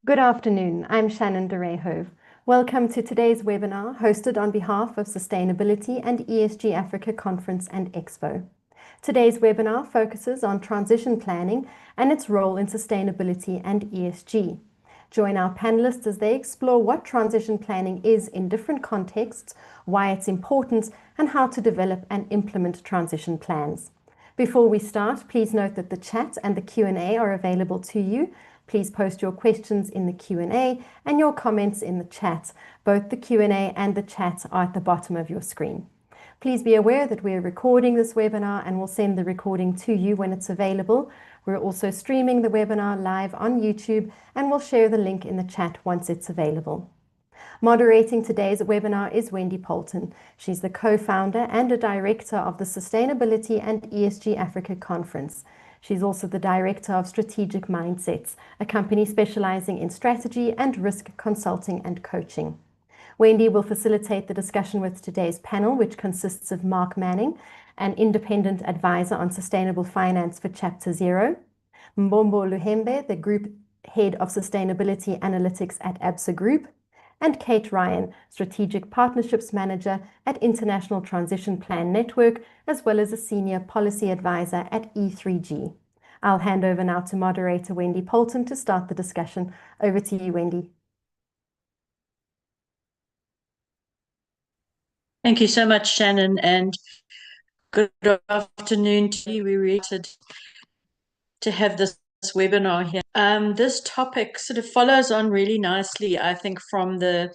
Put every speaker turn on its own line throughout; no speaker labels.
Good afternoon. I'm Shannon de Rehove. Welcome to today's webinar hosted on behalf of Sustainability and ESG Africa Conference and Expo. Today's webinar focuses on transition planning and its role in sustainability and ESG. Join our panelists as they explore what transition planning is in different contexts, why it's important, and how to develop and implement transition plans. Before we start, please note that the chat and the Q&A are available to you. Please post your questions in the Q&A and your comments in the chat. Both the Q&A and the chat are at the bottom of your screen. Please be aware that we are recording this webinar and will send the recording to you when it's available. We're also streaming the webinar live on YouTube and we'll share the link in the chat once it's available. Moderating today's webinar is Wendy Poulton. She's the co-founder and a director of the Sustainability and ESG Africa Conference. She's also the director of Strategic Mindsets, a company specializing in strategy and risk consulting and coaching. Wendy will facilitate the discussion with today's panel, which consists of Mark Manning, an independent advisor on sustainable finance for Chapter Zero, Mbombo Luhembe, the group head of sustainability analytics at Absa Group, and Kate Ryan, Strategic Partnerships Manager at International Transition Plan Network, as well as a Senior Policy Advisor at E3G. I'll hand over now to moderator Wendy Poulton to start the discussion. Over to you, Wendy.
Thank you so much, Shannon, and good afternoon to you. We're really excited to have this webinar here. This topic sort of follows on really nicely, I think, from the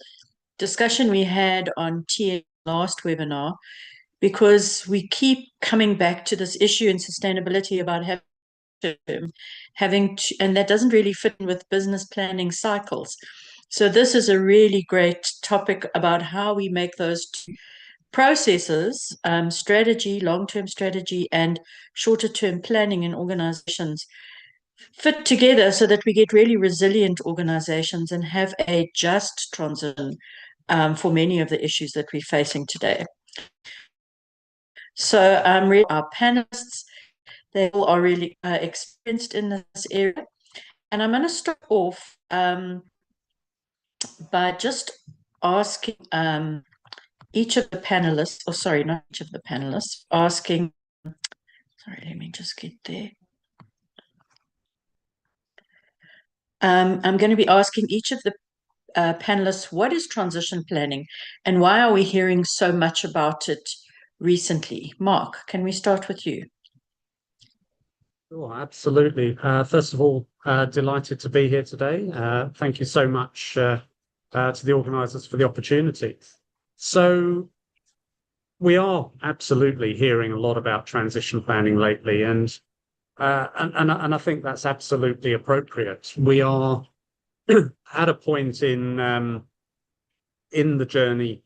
discussion we had on TA last webinar, because we keep coming back to this issue in sustainability about and that doesn't really fit in with business planning cycles. So this is a really great topic about how we make those two processes, strategy, long-term strategy, and shorter-term planning in organizations fit together so that we get really resilient organizations and have a just transition for many of the issues that we're facing today. So our panelists, they all are really experienced in this area. And I'm going to start off by just asking each of the panelists, or sorry, not each of the panelists, asking, sorry, let me just get there. I'm going to be asking each of the panelists, what is transition planning and why are we hearing so much about it recently? Mark, can we start with you?
Sure, absolutely. First of all, delighted to be here today. Thank you so much to the organisers for the opportunity. So we are absolutely hearing a lot about transition planning lately, and I think that's absolutely appropriate. We are at a point in the journey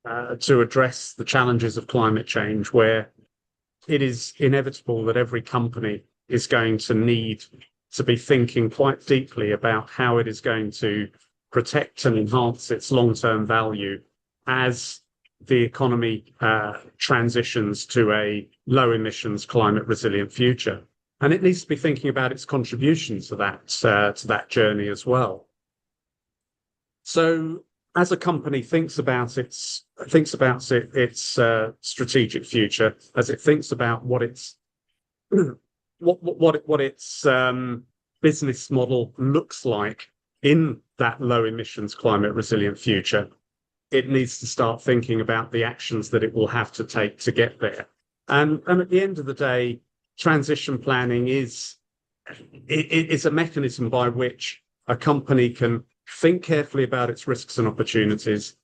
to address the challenges of climate change, where it is inevitable that every company is going to need to be thinking quite deeply about how it is going to protect and enhance its long-term value as the economy transitions to a low-emissions, climate-resilient future. And it needs to be thinking about its contribution to that journey as well. So as a company thinks about its strategic future, as it thinks about what its business model looks like in that low emissions, climate resilient future, it needs to start thinking about the actions that it will have to take to get there. And at the end of the day, transition planning is a mechanism by which a company can think carefully about its risks and opportunities,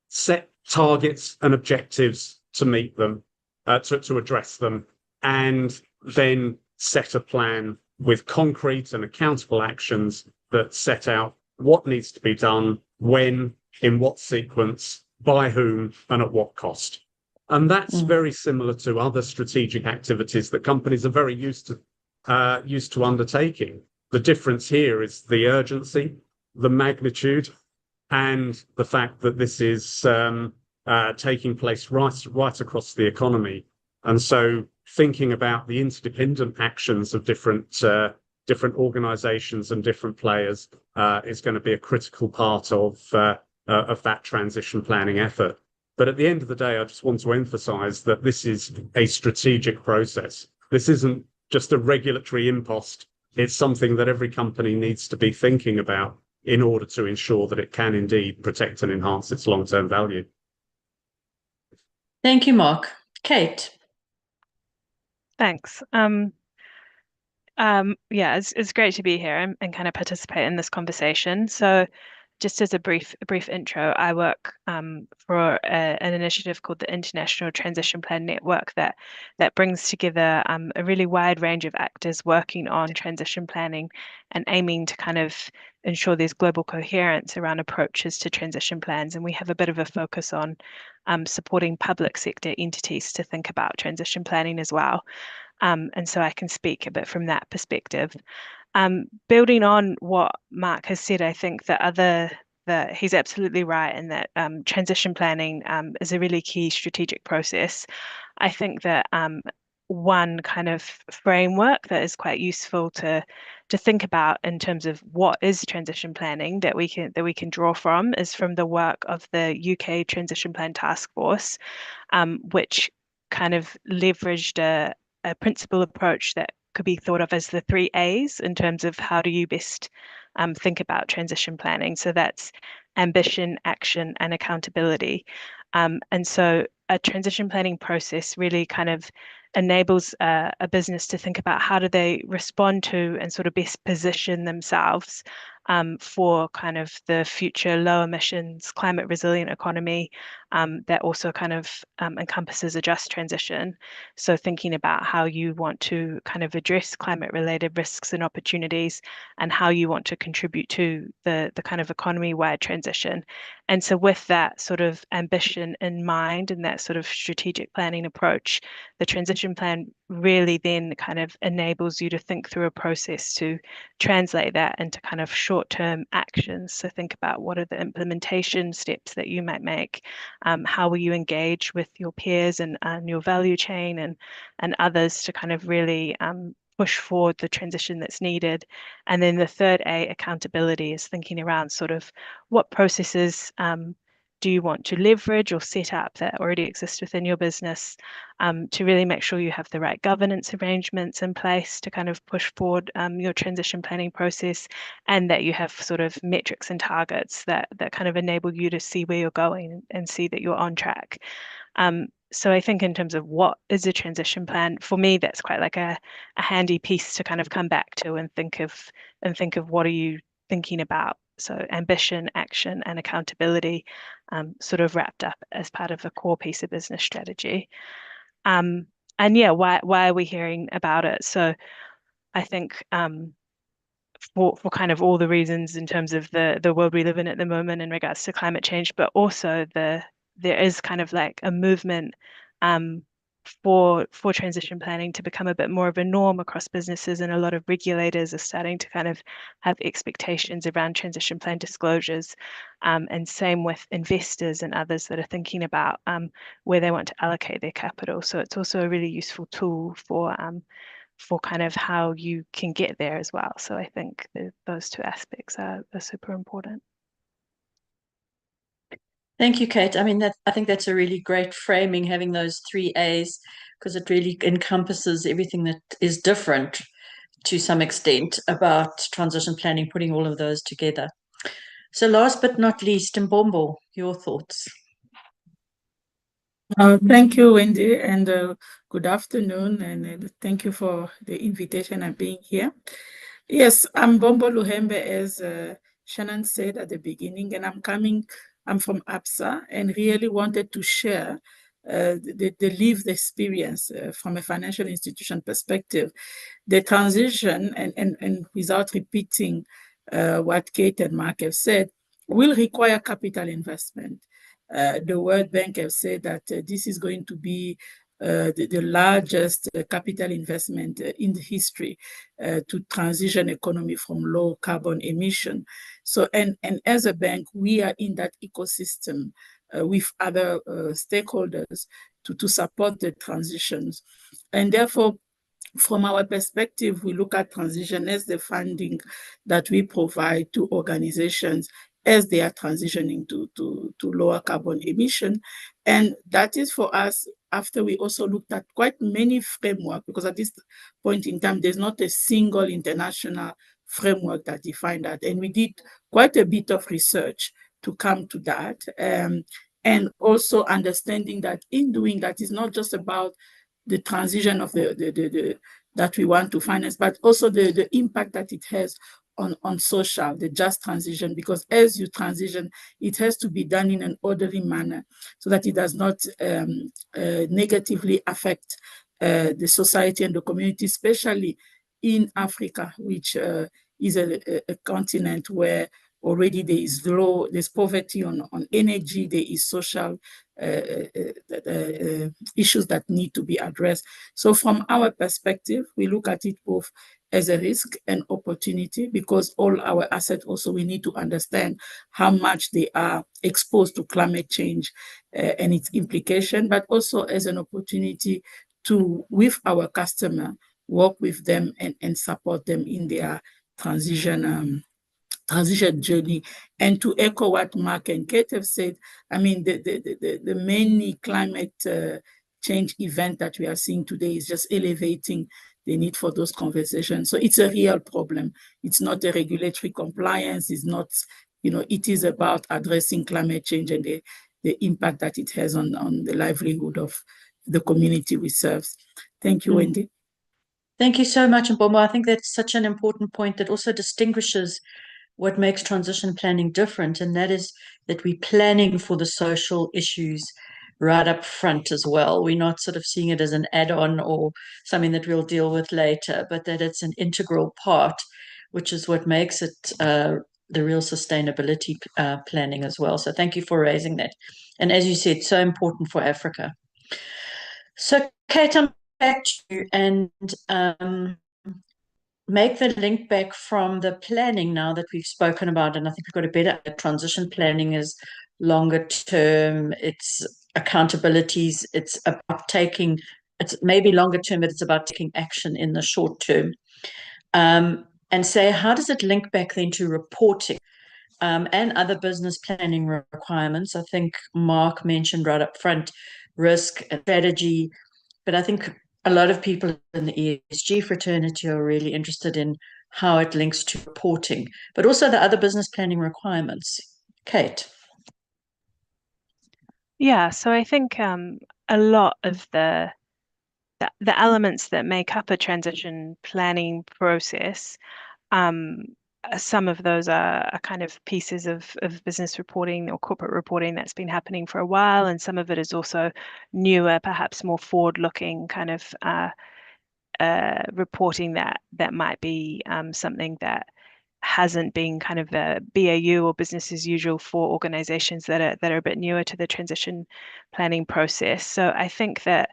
set targets and objectives to meet them, to address them, and then set a plan with concrete and accountable actions that set out what needs to be done, when, in what sequence, by whom, and at what cost. And that's very similar to other strategic activities that companies are very used to undertaking. The difference here is the urgency, the magnitude, and the fact that this is taking place right across the economy. And so thinking about the interdependent actions of different different organizations and different players is going to be a critical part of that transition planning effort. But at the end of the day, I just want to emphasize that this is a strategic process. This isn't just a regulatory impost. It's something that every company needs to be thinking about in order to ensure that it can indeed protect and enhance its long-term value.
Thank you, Mark. Kate.
Thanks. Yeah, it's great to be here and kind of participate in this conversation. So just as a brief intro, I work for an initiative called the International Transition Plan Network that brings together a really wide range of actors working on transition planning and aiming to kind of ensure there's global coherence around approaches to transition plans. And we have a bit of a focus on supporting public sector entities to think about transition planning as well. And so I can speak a bit from that perspective. Building on what Mark has said, I think that he's absolutely right in that transition planning is a really key strategic process. I think that one kind of framework that is quite useful to think about in terms of what is transition planning that we can draw from is from the work of the UK Transition Plan Task Force, which kind of leveraged a principal approach that could be thought of as the 3 A's in terms of how do you best think about transition planning. So that's ambition, action, and accountability. And so a transition planning process really kind of enables a business to think about how do they respond to and sort of best position themselves for kind of the future low emissions, climate resilient economy that also kind of encompasses a just transition. So thinking about how you want to kind of address climate related risks and opportunities and how you want to contribute to the kind of economy wide transition. And so with that sort of ambition in mind and that sort of strategic planning approach, the transition plan really then kind of enables you to think through a process to translate that into kind of short-term actions. So think about what are the implementation steps that you might make, how will you engage with your peers and your value chain and others to kind of really push forward the transition that's needed. And then the third A, accountability, is thinking around sort of what processes do you want to leverage or set up that already exist within your business to really make sure you have the right governance arrangements in place to kind of push forward your transition planning process, and that you have sort of metrics and targets that kind of enable you to see where you're going and see that you're on track. So I think in terms of what is a transition plan, for me, that's quite like a handy piece to kind of come back to and think of what are you thinking about. So ambition, action, and accountability sort of wrapped up as part of a core piece of business strategy. And yeah, why are we hearing about it? So I think for kind of all the reasons in terms of the world we live in at the moment in regards to climate change, but also there is kind of like a movement for transition planning to become a bit more of a norm across businesses, and a lot of regulators are starting to kind of have expectations around transition plan disclosures, and same with investors and others that are thinking about where they want to allocate their capital. So it's also a really useful tool for kind of how you can get there as well. So I think those two aspects are super important.
Thank you, Kate. I mean, I think that's a really great framing, having those 3 A's, because it really encompasses everything that is different to some extent about transition planning, putting all of those together. So last but not least, Mbombo, your thoughts.
Thank you, Wendy, and good afternoon, and thank you for the invitation and being here. Yes, I'm Mbombo Luhembe, as Shannon said at the beginning, and I'm from Absa, and really wanted to share the lived experience from a financial institution perspective. The transition, and without repeating what Kate and Mark have said, will require capital investment. The World Bank have said that this is going to be the largest capital investment in the history to transition economy from low carbon emission. So, and as a bank, we are in that ecosystem with other stakeholders to support the transitions. And therefore, from our perspective, we look at transition as the funding that we provide to organizations as they are transitioning to lower carbon emission. And that is for us, after we also looked at quite many frameworks, because at this point in time, there's not a single international framework that define that. And we did quite a bit of research to come to that. And also understanding that in doing that, it's not just about the transition of that we want to finance, but also the impact that it has on social, the just transition, because as you transition, it has to be done in an orderly manner so that it does not negatively affect the society and the community, especially in Africa, which is a continent where already there's poverty on energy, there is social issues that need to be addressed. So from our perspective, we look at it both as a risk and opportunity, because all our assets also, we need to understand how much they are exposed to climate change and its implication, but also as an opportunity to, with our customer, work with them and support them in their transition journey. And to echo what Mark and Kate have said, I mean, the many climate change event that we are seeing today is just elevating the need for those conversations. So it's a real problem. It's not a regulatory compliance. It's not, it is about addressing climate change and the impact that it has on the livelihood of the community we serve. Thank you, Wendy.
Thank you so much, Mbombo. I think that's such an important point that also distinguishes what makes transition planning different, and that is that we're planning for the social issues right up front as well. We're not sort of seeing it as an add-on or something that we'll deal with later, but that it's an integral part, which is what makes it the real sustainability planning as well. So thank you for raising that. And as you said, so important for Africa. So Kate, I'm back to you and make the link back from the planning now that we've spoken about, and I think we've got a better transition planning is longer term, it's accountabilities, it's about taking, it's maybe longer term, but it's about taking action in the short term. And say, how does it link back then to reporting and other business planning requirements? I think Mark mentioned right up front risk and strategy, but I think a lot of people in the ESG fraternity are really interested in how it links to reporting, but also the other business planning requirements. Kate.
Yeah, so I think a lot of the elements that make up a transition planning process, some of those are kind of pieces of business reporting or corporate reporting that's been happening for a while, and some of it is also newer, perhaps more forward-looking kind of reporting that might be something that hasn't been kind of a BAU or business as usual for organizations that are a bit newer to the transition planning process. So I think that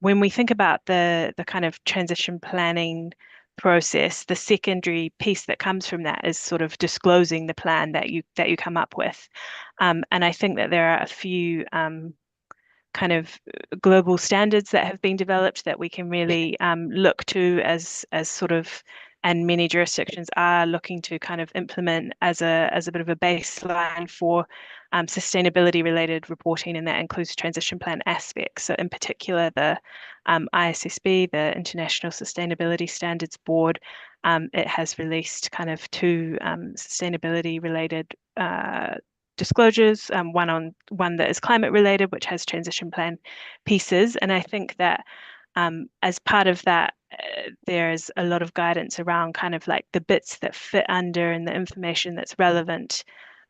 when we think about the kind of transition planning process, the secondary piece that comes from that is sort of disclosing the plan that you come up with. And I think that there are a few kind of global standards that have been developed that we can really look to as sort of, and many jurisdictions are looking to kind of implement as a bit of a baseline for sustainability related reporting, and that includes transition plan aspects. So in particular, the ISSB, the International Sustainability Standards Board, it has released kind of two sustainability related disclosures, one that is climate related, which has transition plan pieces. And I think that as part of that, there's a lot of guidance around kind of like the bits that fit under and the information that's relevant,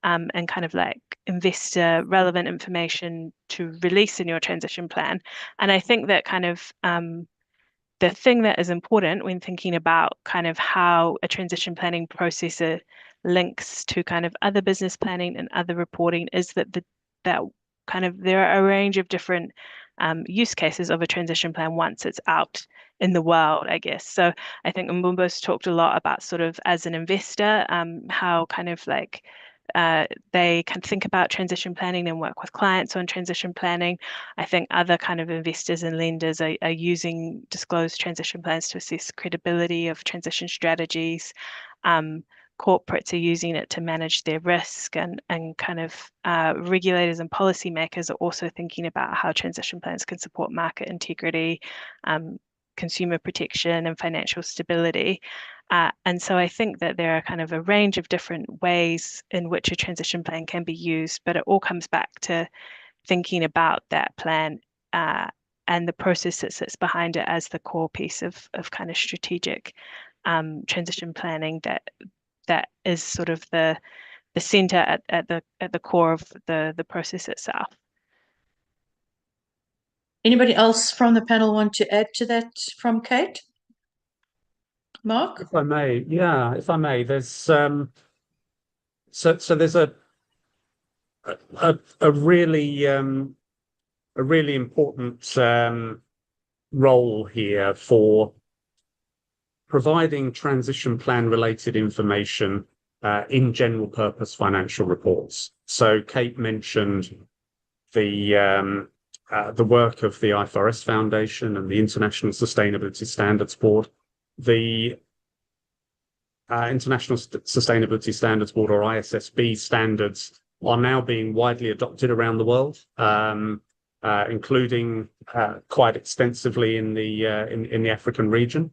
and kind of like investor relevant information to release in your transition plan. And I think that kind of the thing that is important when thinking about kind of how a transition planning process links to kind of other business planning and other reporting is that that kind of there are a range of different use cases of a transition plan once it's out in the world, I guess. So I think Mbombo's talked a lot about sort of as an investor, how kind of like they can think about transition planning and work with clients on transition planning. I think other kind of investors and lenders are using disclosed transition plans to assess credibility of transition strategies. Corporates are using it to manage their risk, and kind of regulators and policymakers are also thinking about how transition plans can support market integrity, consumer protection, and financial stability. And so I think that there are kind of a range of different ways in which a transition plan can be used, but it all comes back to thinking about that plan and the process that sits behind it as the core piece of kind of strategic transition planning that is sort of the center at the core of the process itself.
Anybody else from the panel want to add to that from Kate? Mark?
If I may, yeah, if I may, there's so there's a really important role here for providing transition plan related information in general purpose financial reports. So Kate mentioned the work of the IFRS Foundation and the International Sustainability Standards Board. The International Sustainability Standards Board, or ISSB standards, are now being widely adopted around the world, including quite extensively in the African region.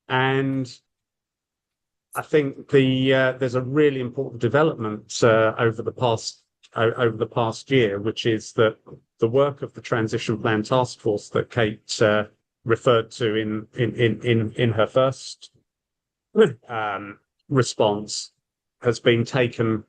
And I think there's a really important development over the past year, which is that the work of the Transition Plan Task Force that Kate referred to in her first response has been taken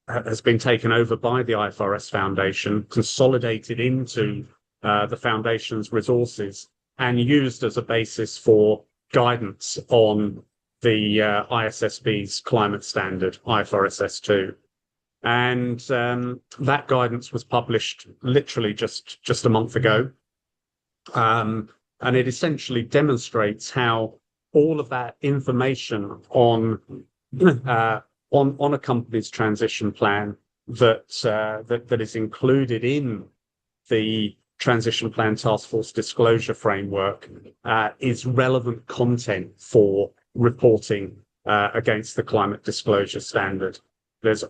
over by the IFRS Foundation, consolidated into the foundation's resources, and used as a basis for guidance on the ISSB's climate standard, IFRS S2. And that guidance was published literally just a month ago. And it essentially demonstrates how all of that information on a company's transition plan that is included in the Transition Plan Task Force disclosure framework is relevant content for reporting against the climate disclosure standard. There's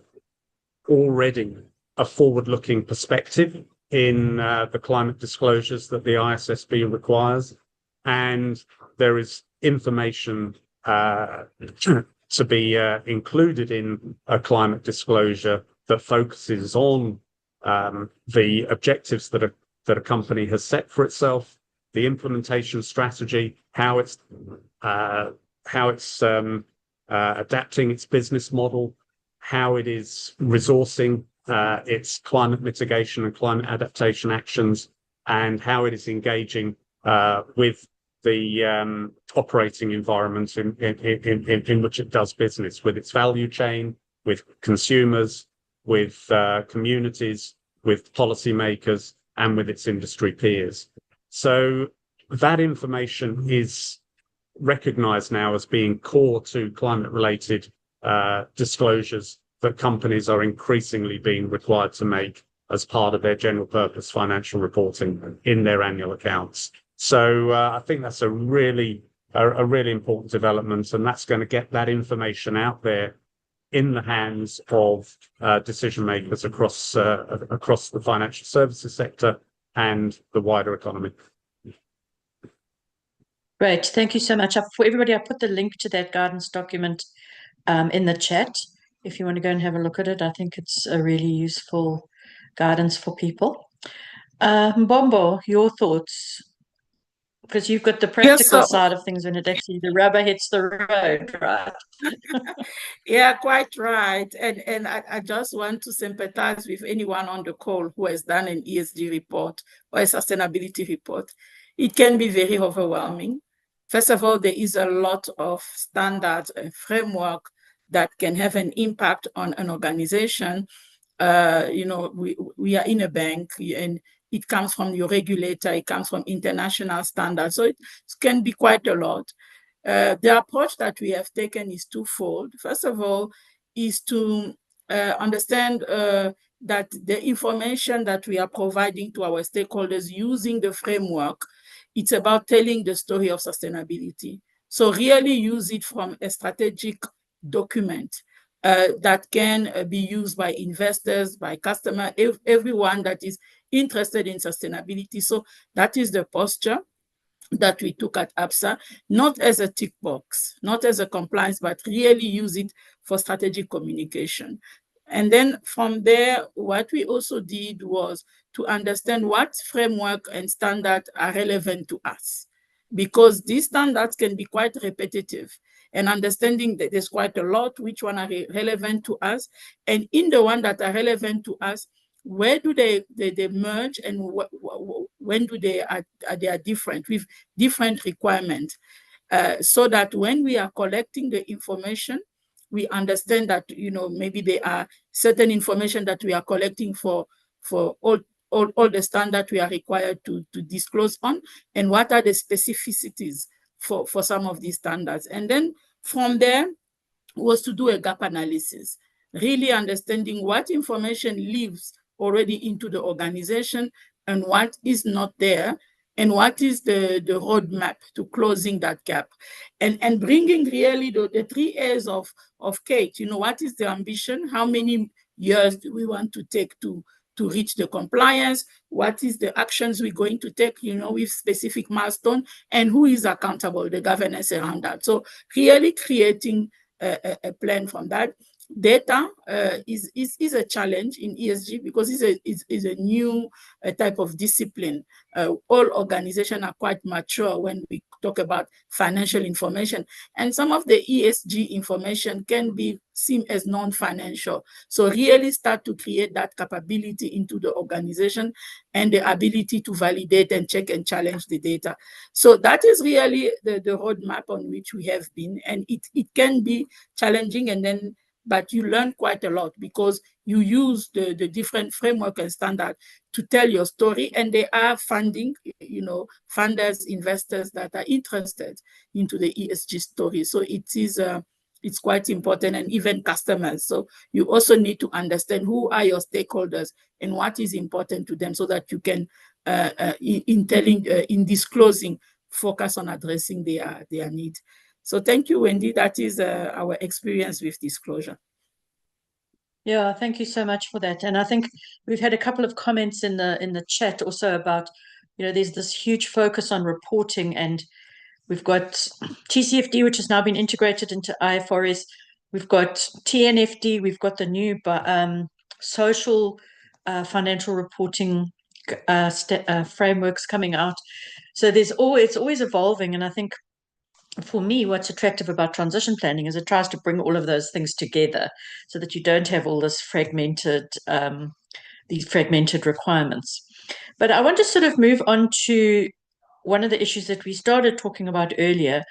already a forward-looking perspective in the climate disclosures that the ISSB requires, and there is information to be included in a climate disclosure that focuses on the objectives that a company has set for itself, the implementation strategy, how it's adapting its business model, how it is resourcing its climate mitigation and climate adaptation actions, and how it is engaging with the operating environment in which it does business, with its value chain, with consumers, with communities, with policymakers, and with its industry peers. So that information is recognized now as being core to climate-related disclosures that companies are increasingly being required to make as part of their general purpose financial reporting in their annual accounts. So I think that's a really important development, and that's going to get that information out there in the hands of decision makers across the financial services sector and the wider economy.
Great, thank you so much. For everybody, I put the link to that guidance document in the chat. If you want to go and have a look at it, I think it's a really useful guidance for people. Mbombo, your thoughts? Because you've got the practical side of things when it actually the rubber hits the road, right?
Yeah, quite right. And I just want to sympathize with anyone on the call who has done an ESG report or a sustainability report. It can be very overwhelming. First of all, there is a lot of standards and framework that can have an impact on an organization. We are in a bank, and it comes from your regulator, it comes from international standards. So it can be quite a lot. The approach that we have taken is twofold. First of all, is to understand that the information that we are providing to our stakeholders using the framework, it's about telling the story of sustainability. So really use it from a strategic document that can be used by investors, by customers, everyone that is interested in sustainability. So that is the posture that we took at Absa, not as a tick box, not as a compliance, but really use it for strategic communication. And then from there, what we also did was to understand what framework and standards are relevant to us, because these standards can be quite repetitive, and understanding that there's quite a lot which one are relevant to us, and in the one that are relevant to us, where do they merge, and when do they are different with different requirements, so that when we are collecting the information, we understand that, you know, maybe there are certain information that we are collecting for all the standards we are required to disclose on, and what are the specificities for some of these standards. And then from there was to do a gap analysis, really understanding what information lives already into the organization and what is not there, and what is the roadmap to closing that gap, and bringing really the 3 A's of Kate. You know, what is the ambition? How many years do we want to take to reach the compliance? What is the actions we're going to take, you know, with specific milestone, and who is accountable, the governance around that. So really creating a plan from that. Data is a challenge in ESG because it's a new type of discipline. All organizations are quite mature when we talk about financial information, and some of the ESG information can be seen as non-financial. So really start to create that capability into the organization and the ability to validate and check and challenge the data. So that is really the roadmap on which we have been, and it can be challenging, and then but you learn quite a lot because you use the different framework and standard to tell your story, and they are funding, you know, funders, investors that are interested into the ESG story. So it is it's quite important, and even customers. So you also need to understand who are your stakeholders and what is important to them, so that you can in disclosing focus on addressing their needs. So thank you, Wendy. That is our experience with disclosure.
Yeah, thank you so much for that. And I think we've had a couple of comments in the chat also about, you know, there's this huge focus on reporting, and we've got TCFD, which has now been integrated into IFRS. We've got TNFD. We've got the new social financial reporting frameworks coming out. So it's always evolving, and I think, for me, what's attractive about transition planning is it tries to bring all of those things together so that you don't have all this these fragmented requirements. But I want to sort of move on to one of the issues that we started talking about earlier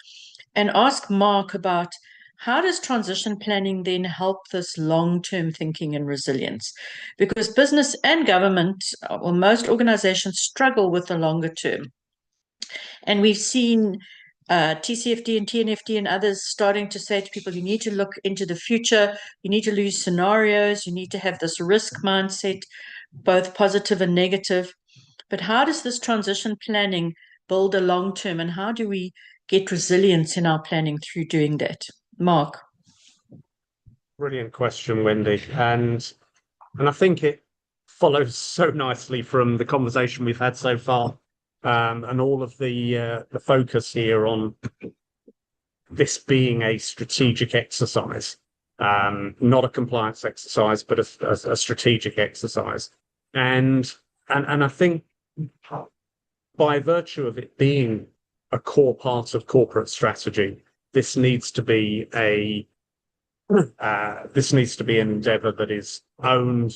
and ask Mark about how does transition planning then help this long-term thinking and resilience? Because business and government, or most organizations, struggle with the longer term. And we've seen TCFD and TNFD and others starting to say to people, you need to look into the future, you need to use scenarios, you need to have this risk mindset, both positive and negative. But how does this transition planning build a long term, and how do we get resilience in our planning through doing that? Mark.
Brilliant question, Wendy. And I think it follows so nicely from the conversation we've had so far. And all of the focus here on this being a strategic exercise, not a compliance exercise, but a strategic exercise. And I think by virtue of it being a core part of corporate strategy, this needs to be an endeavor that is owned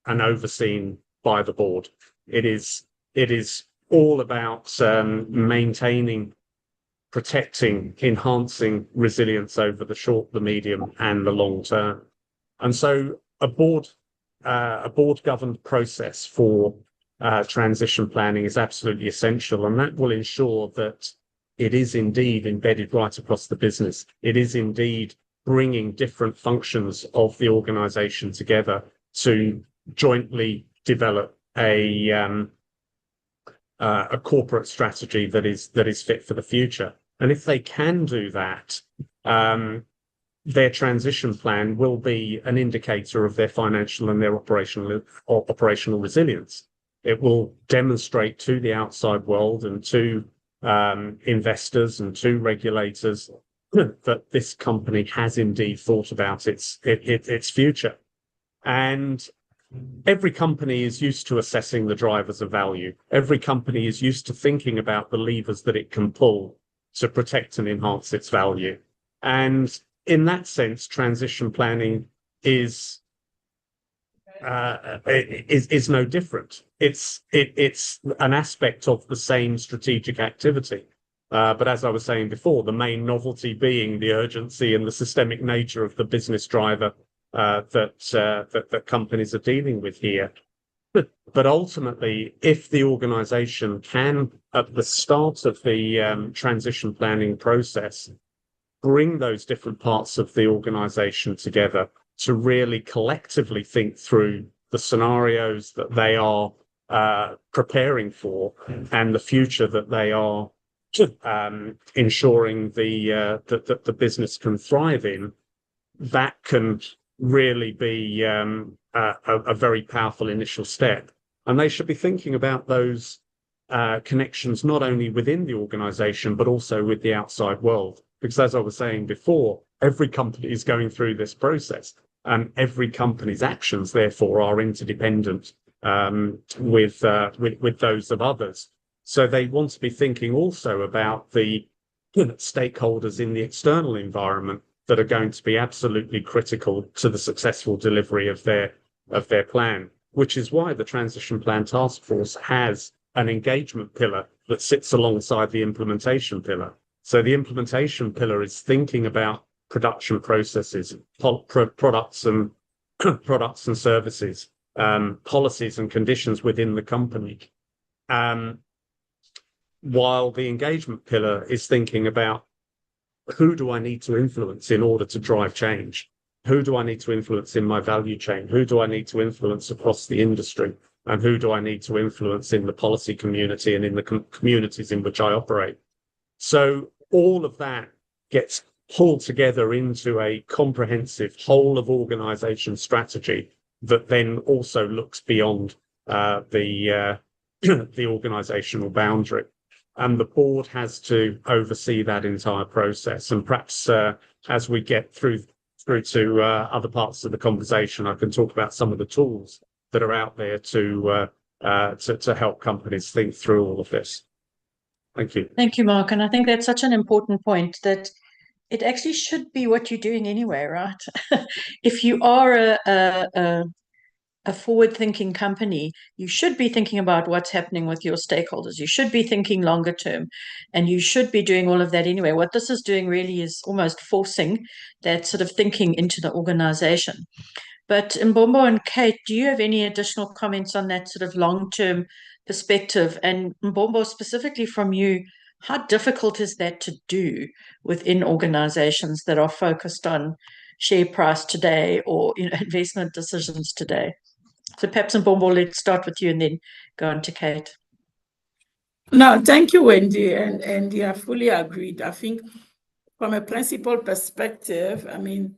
and overseen by the board. It is all about maintaining, protecting, enhancing resilience over the short, the medium, and the long term. And so a board-governed process for transition planning is absolutely essential, and that will ensure that it is indeed embedded right across the business. It is indeed bringing different functions of the organization together to jointly develop a corporate strategy that is fit for the future. And if they can do that, their transition plan will be an indicator of their financial and their operational resilience. It will demonstrate to the outside world and to investors and to regulators that this company has indeed thought about its future. And every company is used to assessing the drivers of value. Every company is used to thinking about the levers that it can pull to protect and enhance its value. And in that sense, transition planning is no different. It's an aspect of the same strategic activity. But as I was saying before, the main novelty being the urgency and the systemic nature of the business driver that companies are dealing with here. But ultimately, if the organization can, at the start of the transition planning process, bring those different parts of the organization together to really collectively think through the scenarios that they are preparing for and the future that they are ensuring that the business can thrive in, that can really be a very powerful initial step. And they should be thinking about those connections not only within the organization, but also with the outside world. Because as I was saying before, every company is going through this process, and every company's actions, therefore, are interdependent with those of others. So they want to be thinking also about the stakeholders in the external environment that are going to be absolutely critical to the successful delivery of their plan, which is why the Transition Plan Task Force has an engagement pillar that sits alongside the implementation pillar. So the implementation pillar is thinking about production processes, products and services, policies and conditions within the company. While the engagement pillar is thinking about who do I need to influence in order to drive change? Who do I need to influence in my value chain? Who do I need to influence across the industry? And who do I need to influence in the policy community and in the communities in which I operate? So all of that gets pulled together into a comprehensive whole of organization strategy that then also looks beyond the organizational boundary. And the board has to oversee that entire process. And perhaps as we get through to other parts of the conversation, I can talk about some of the tools that are out there to help companies think through all of this. Thank you.
Thank you, Mark. And I think that's such an important point, that it actually should be what you're doing anyway, right? If you are a forward-thinking company, you should be thinking about what's happening with your stakeholders. You should be thinking longer term, and you should be doing all of that anyway. What this is doing really is almost forcing that sort of thinking into the organization. But Mbombo and Kate, do you have any additional comments on that sort of long-term perspective? And Mbombo, specifically from you, how difficult is that to do within organizations that are focused on share price today or investment decisions today? So perhaps Mbombo, let's start with you and then go on to Kate.
No, thank you, Wendy. And yeah, fully agreed. I think from a principal perspective, I mean,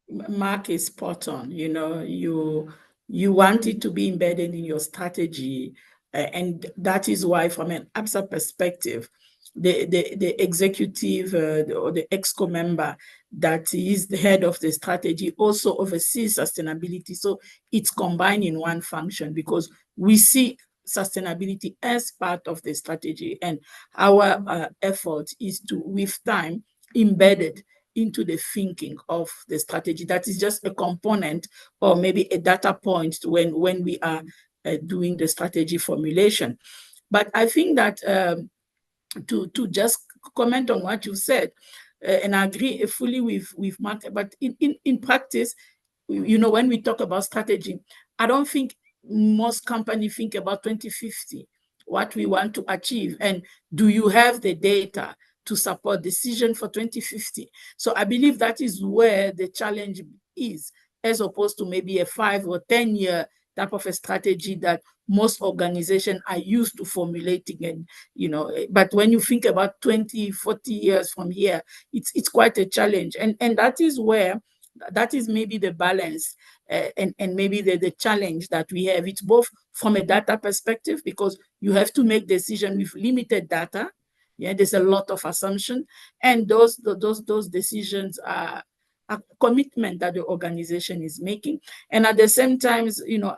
Mark is spot on. You want it to be embedded in your strategy. And that is why, from an Absa perspective, the executive or the Exco member that is the head of the strategy also oversees sustainability. So it's combined in one function, because we see sustainability as part of the strategy, and our effort is to, with time, embed it into the thinking of the strategy. That is just a component or maybe a data point when we are doing the strategy formulation. But I think that to just comment on what you said, and I agree fully with Mark, but in practice, when we talk about strategy, I don't think most companies think about 2050, what we want to achieve, and do you have the data to support decision for 2050. So I believe that is where the challenge is, as opposed to maybe a 5 or 10-year type of a strategy that most organizations are used to formulating. And, but when you think about 20, 40 years from here, it's quite a challenge. And that is where, that is maybe the balance and maybe the challenge that we have. It's both from a data perspective, because you have to make decisions with limited data. Yeah, there's a lot of assumption, and those decisions are a commitment that the organization is making. And at the same time,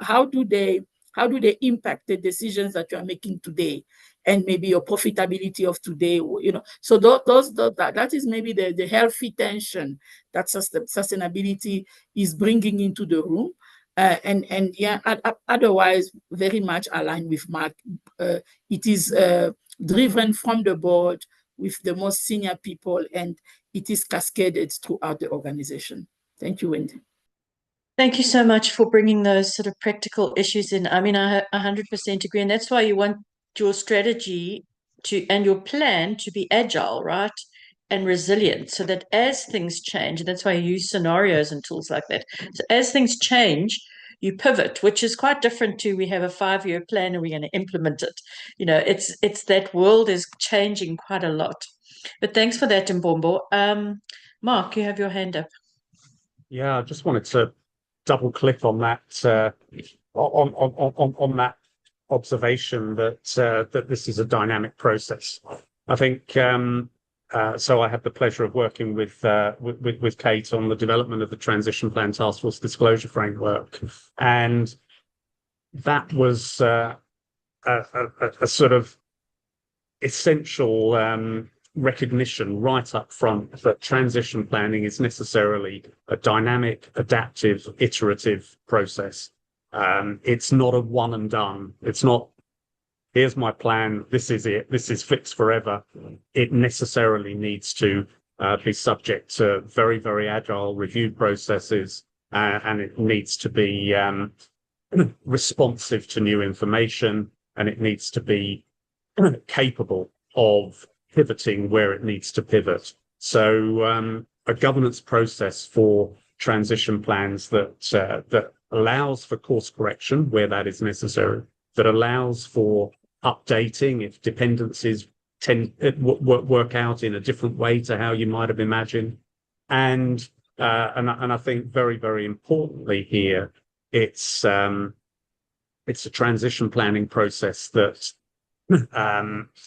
how do they impact the decisions that you are making today, and maybe your profitability of today? So that is maybe the healthy tension that sustainability is bringing into the room. Otherwise, very much aligned with Mark. It is driven from the board with the most senior people, and it is cascaded throughout the organization. Thank you, Wendy.
Thank you so much for bringing those sort of practical issues in. I mean, I 100% agree. And that's why you want your strategy and your plan to be agile, right? And resilient, so that as things change, and that's why you use scenarios and tools like that. So as things change, you pivot, which is quite different to, we have a 5-year plan and we're going to implement it. It's that world is changing quite a lot. But thanks for that, Mbombo. Mark, you have your hand up.
Yeah, I just wanted to double click on that on that observation that this is a dynamic process. I think so. I had the pleasure of working with Kate on the development of the Transition Plan Task Force Disclosure Framework, and that was a sort of essential recognition right up front that transition planning is necessarily a dynamic, adaptive, iterative process. It's not a one and done. It's not, here's my plan, this is it, this is fixed forever. It necessarily needs to be subject to very, very agile review processes, and it needs to be responsive to new information, and it needs to be capable of pivoting where it needs to pivot. So a governance process for transition plans that allows for course correction where that is necessary, that allows for updating if dependencies work out in a different way to how you might have imagined. And I think very, very importantly here, it's a transition planning process that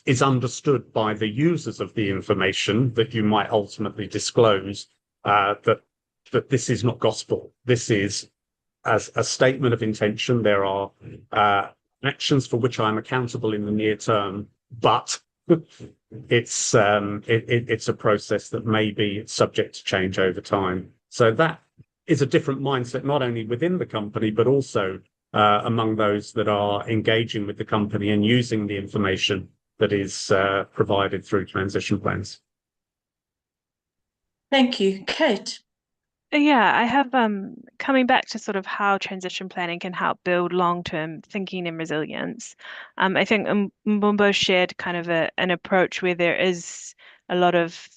is understood by the users of the information that you might ultimately disclose, that this is not gospel. This is as a statement of intention. There are actions for which I'm accountable in the near term, but it's a process that may be subject to change over time. So that is a different mindset, not only within the company, but also among those that are engaging with the company and using the information that is provided through transition plans.
Thank you. Kate?
Yeah, I have coming back to sort of how transition planning can help build long-term thinking and resilience. I think Mbombo shared kind of an approach where there is a lot of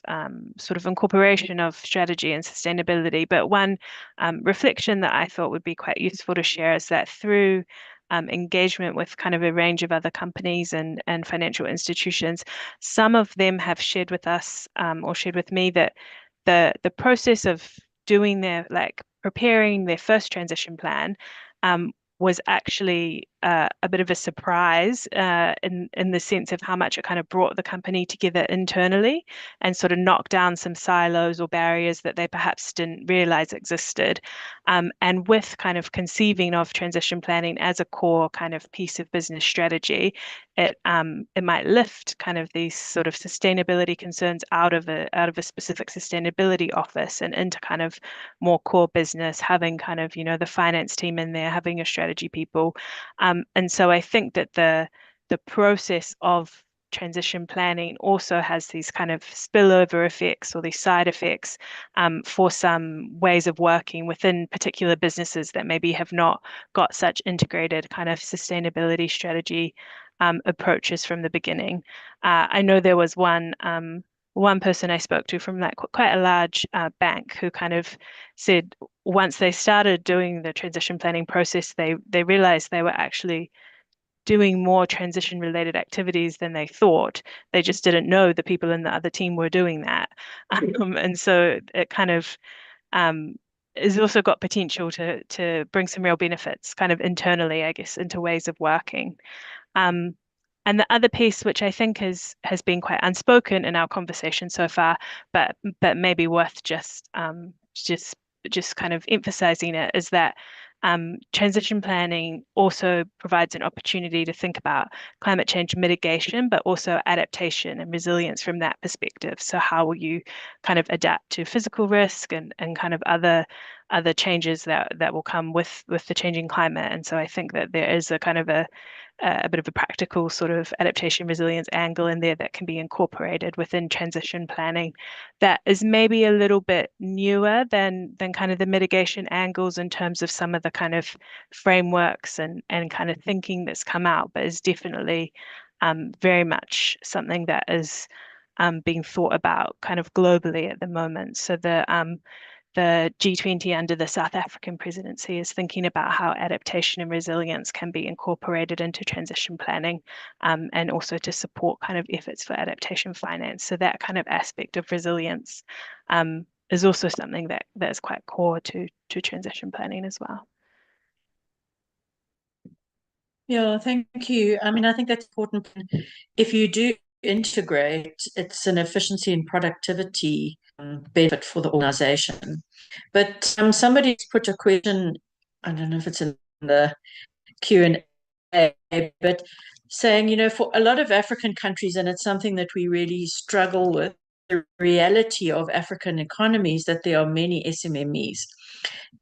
sort of incorporation of strategy and sustainability. But one reflection that I thought would be quite useful to share is that through engagement with kind of a range of other companies and financial institutions, some of them have shared with us or shared with me that the process of doing preparing their first transition plan was actually a bit of a surprise in the sense of how much it kind of brought the company together internally and sort of knocked down some silos or barriers that they perhaps didn't realize existed. And with kind of conceiving of transition planning as a core kind of piece of business strategy, it might lift kind of these sort of sustainability concerns out of a specific sustainability office and into kind of more core business, having kind of, the finance team in there, having your strategy people. And so I think that the process of transition planning also has these kind of spillover effects or these side effects for some ways of working within particular businesses that maybe have not got such integrated kind of sustainability strategy approaches from the beginning. I know there was one one person I spoke to from like quite a large bank who kind of said once they started doing the transition planning process, they realized they were actually doing more transition related activities than they thought. They just didn't know the people in the other team were doing that. And so it kind of has also got potential to bring some real benefits kind of internally, I guess, into ways of working. And the other piece, which I think has been quite unspoken in our conversation so far, but maybe worth just kind of emphasizing it, is that transition planning also provides an opportunity to think about climate change mitigation, but also adaptation and resilience from that perspective. So how will you kind of adapt to physical risk and kind of other changes that will come with the changing climate? And so I think that there is a kind of a bit of a practical sort of adaptation resilience angle in there that can be incorporated within transition planning that is maybe a little bit newer than kind of the mitigation angles in terms of some of the kind of frameworks and kind of thinking that's come out, but is definitely very much something that is being thought about kind of globally at the moment. So the G20 under the South African presidency is thinking about how adaptation and resilience can be incorporated into transition planning, and also to support kind of efforts for adaptation finance. So that kind of aspect of resilience is also something that is quite core to transition planning as well.
Yeah, thank you. I mean, I think that's important. If you do integrate, it's an efficiency and productivity benefit for the organization. But somebody's put a question, I don't know if it's in the Q&A, but saying, you know, for a lot of African countries, and it's something that we really struggle with, the reality of African economies, that there are many SMMEs.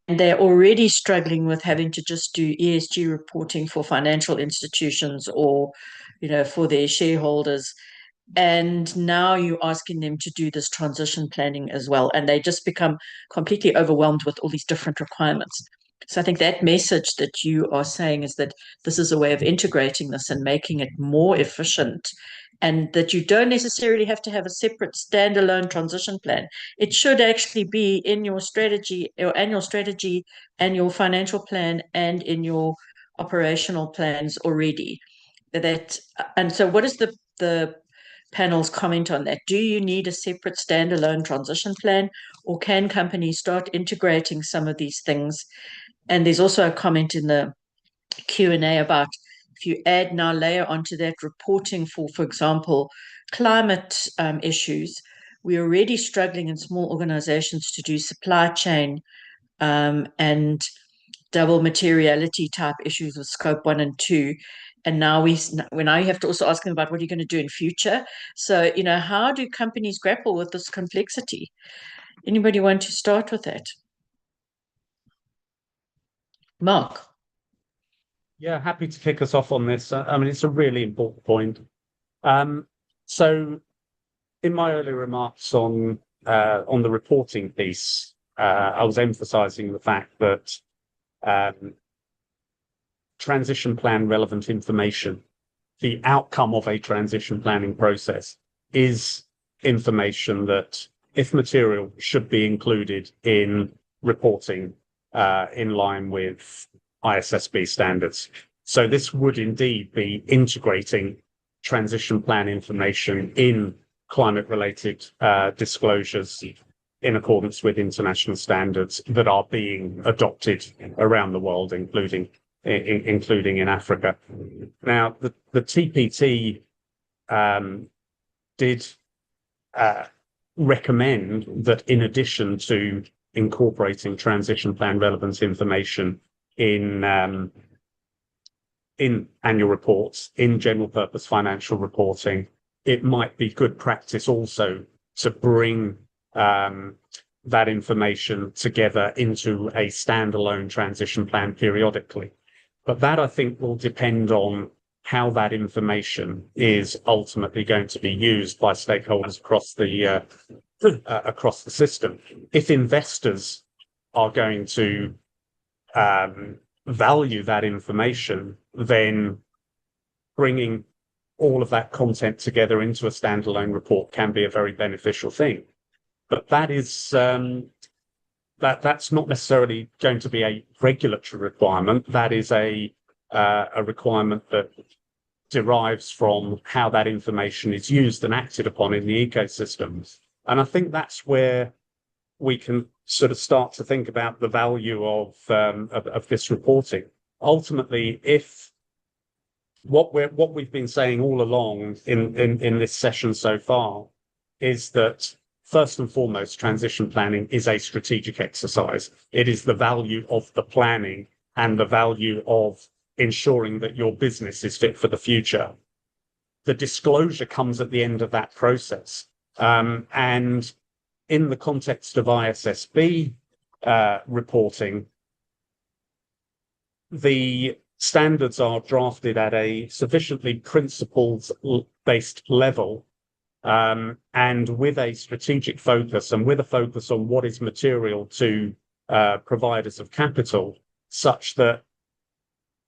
And they're already struggling with having to just do ESG reporting for financial institutions or, you know, for their shareholders. And now you're asking them to do this transition planning as well. And they just become completely overwhelmed with all these different requirements. So I think that message that you are saying is that this is a way of integrating this and making it more efficient, and that you don't necessarily have to have a separate standalone transition plan. It should actually be in your strategy, your annual strategy and your financial plan and in your operational plans already. And so what is the panel's comment on that? Do you need a separate standalone transition plan, or can companies start integrating some of these things? And there's also a comment in the Q&A about if you add now layer onto that reporting for example, climate issues, we're already struggling in small organizations to do supply chain and double materiality type issues with scope 1 and 2. And now you have to also ask them about what are you going to do in future. So, you know, how do companies grapple with this complexity? Anybody want to start with that? Mark?
Yeah, happy to kick us off on this. I mean, it's a really important point. So in my earlier remarks on the reporting piece, I was emphasizing the fact that transition plan relevant information, the outcome of a transition planning process, is information that, if material, should be included in reporting in line with ISSB standards. So this would indeed be integrating transition plan information in climate-related disclosures in accordance with international standards that are being adopted around the world, including in Africa. Now, the TPT did recommend that, in addition to incorporating transition plan relevant information in annual reports, in general purpose financial reporting, it might be good practice also to bring that information together into a standalone transition plan periodically. But that, I think, will depend on how that information is ultimately going to be used by stakeholders across the system. If investors are going to value that information, then bringing all of that content together into a standalone report can be a very beneficial thing. But that is that's not necessarily going to be a regulatory requirement. That is a requirement that derives from how that information is used and acted upon in the ecosystems. And I think that's where we can sort of start to think about the value of this reporting. Ultimately, if what we've been saying all along in this session so far is that first and foremost, transition planning is a strategic exercise. It is the value of the planning and the value of ensuring that your business is fit for the future. The disclosure comes at the end of that process. And in the context of ISSB reporting, the standards are drafted at a sufficiently principles-based level, and with a strategic focus and with a focus on what is material to providers of capital, such that